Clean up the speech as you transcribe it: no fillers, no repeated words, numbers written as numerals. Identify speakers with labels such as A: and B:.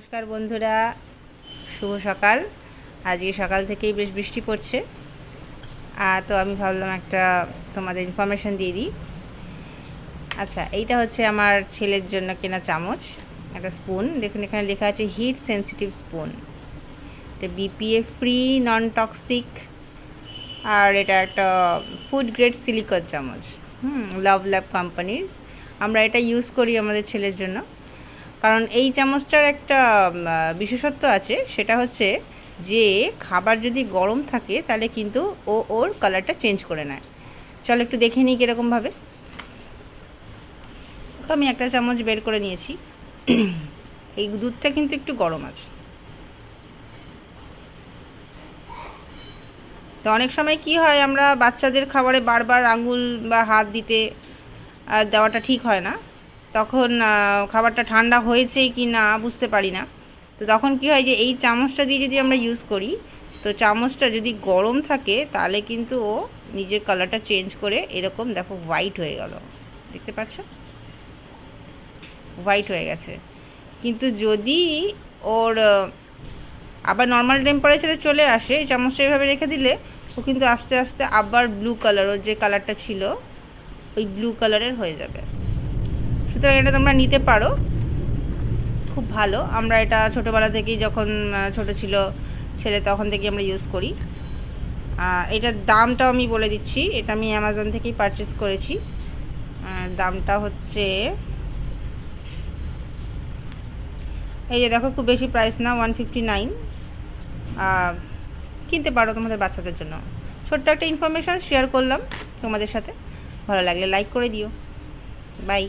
A: নমস্কার বন্ধুরা, শুভ সকাল। আজকে সকাল থেকেই বেশ বৃষ্টি পড়ছে, তো আমি ভাবলাম একটা তোমাদের ইনফরমেশান দিয়ে দিই। আচ্ছা, এইটা হচ্ছে আমার ছেলের জন্য কেনা চামচ, একটা স্পুন। দেখুন এখানে লেখা আছে হিট সেন্সিটিভ স্পুন। এটা বিপিএ ফ্রি, নন টক্সিক, আর এটা একটা ফুড গ্রেড সিলিকন চামচ। লাভ ল্যাব কোম্পানির। আমরা এটা ইউজ করি আমাদের ছেলের জন্য, কারণ এই চামচটার একটা বিশেষত্ব আছে। সেটা হচ্ছে যে খাবার যদি গরম থাকে তাহলে কিন্তু ওর কালারটা চেঞ্জ করে নেয়। চলো একটু দেখে নিই কীরকমভাবে। আমি একটা চামচ বের করে নিয়েছি। এই দুধটা কিন্তু একটু গরম আছে। তো অনেক সময় কি হয়, আমরা বাচ্চাদের খাবারে বারবার আঙুল বা হাত দেওয়াটা ঠিক হয় না। তখন খাবারটা ঠান্ডা হয়েছে কি না বুঝতে পারি না। তো তখন কি হয় যে এই চামচটা দিয়ে যদি আমরা ইউজ করি, তো চামচটা যদি গরম থাকে তাহলে কিন্তু ও নিজের কালারটা চেঞ্জ করে এরকম দেখো হোয়াইট হয়ে গেল, দেখতে পাচ্ছ, হোয়াইট হয়ে গেছে। কিন্তু যদি ওর আবার নর্মাল টেম্পারেচারে চলে আসে, এই চামচটা এভাবে রেখে দিলে ও কিন্তু আস্তে আস্তে আবার ব্লু কালার, ওর যে কালারটা ছিল ওই ব্লু কালারের হয়ে যাবে। সুতরাং এটা তোমরা নিতে পারো, খুব ভালো। আমরা এটা ছোটোবেলা থেকেই, যখন ছোট ছিল ছেলে তখন থেকেই আমরা ইউজ করি। এটার দামটাও আমি বলে দিচ্ছি। এটা আমি অ্যামাজন থেকেই পারচেস করেছি। দামটা হচ্ছে, এই যে দেখো, খুব বেশি প্রাইস না, 159। কিনতে পারো তোমাদের বাচ্চাদের জন্য। ছোট্ট একটা ইনফরমেশান শেয়ার করলাম তোমাদের সাথে। ভালো লাগলে লাইক করে দিও। বাই।